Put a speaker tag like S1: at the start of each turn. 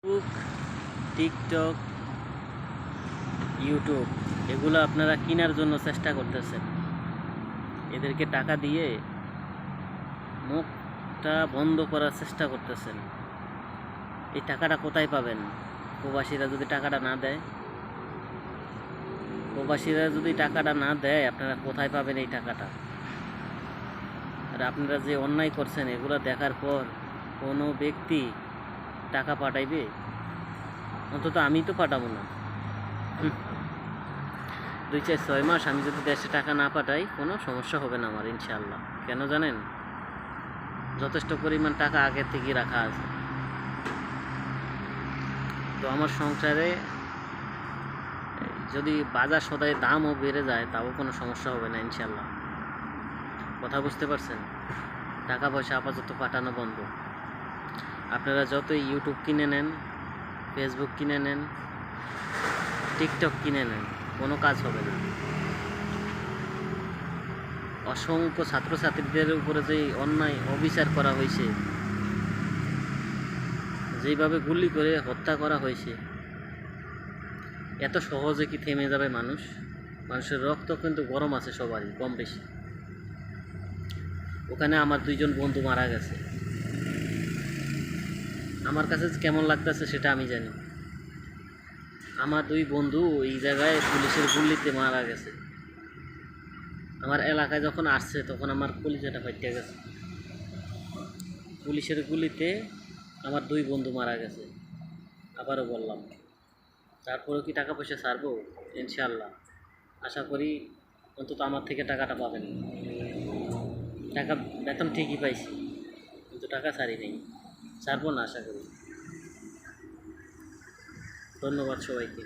S1: Facebook, TikTok, YouTube এগুলো আপনারা কেনার জন্য চেষ্টা করতেছেন। এদেরকে টাকা দিয়ে মুখটা বন্ধ করার চেষ্টা করতেছেন। এই টাকাটা কোথায় পাবেন? প্রবাসীরা যদি টাকাটা না দেয় আপনারা কোথায় পাবেন এই টাকাটা? আর আপনারা যে অন্যায় করছেন এগুলো দেখার পর কোনো ব্যক্তি টাকা পাঠাইবে? অন্তত আমি তো পাঠাবো না। 2-4-6 মাস আমি যদি দেশে টাকা না পাঠাই কোনো সমস্যা হবে না আমার, ইনশাআল্লাহ। কেন জানেন? যথেষ্ট পরিমাণ টাকা আগের থেকেই রাখা আছে। তো আমার সংসারে যদি বাজার সদাই দামও বেড়ে যায় তাও কোনো সমস্যা হবে না, ইনশাআল্লাহ। কথা বুঝতে পারছেন? টাকা পয়সা আপাতত পাঠানো বন্ধ। আপনারা যতই ইউটিউব কিনে নেন, ফেসবুক কিনে নেন, টিকটক কিনে নেন, কোনো কাজ হবে না। অসংখ্য ছাত্রছাত্রীদের উপরে যে অন্যায় অবিচার করা হয়েছে, যেভাবে গুলি করে হত্যা করা হয়েছে, এত সহজে কি থেমে যাবে মানুষের রক্ত কিন্তু গরম আছে সবারই, কম বেশি। ওখানে আমার 2জন বন্ধু মারা গেছে। আমার কাছে কেমন লাগতেছে সেটা আমি জানি। আমার 2 বন্ধু এই জায়গায় পুলিশের গুলিতে মারা গেছে। আমার এলাকায় যখন আসছে তখন আমার কলিজাটা ফাইটে গেছে। পুলিশের গুলিতে আমার 2 বন্ধু মারা গেছে। আবারও বললাম, তারপরেও কি টাকা পয়সা ছাড়বো? ইনশাআল্লাহ। আশা করি অন্তত আমার থেকে টাকাটা পাবেন। টাকা বেতন ঠিকই পাইছি, কিন্তু টাকা ছাড়ি নেই, ছাড়বো না আশা করি। ধন্যবাদ সবাইকে।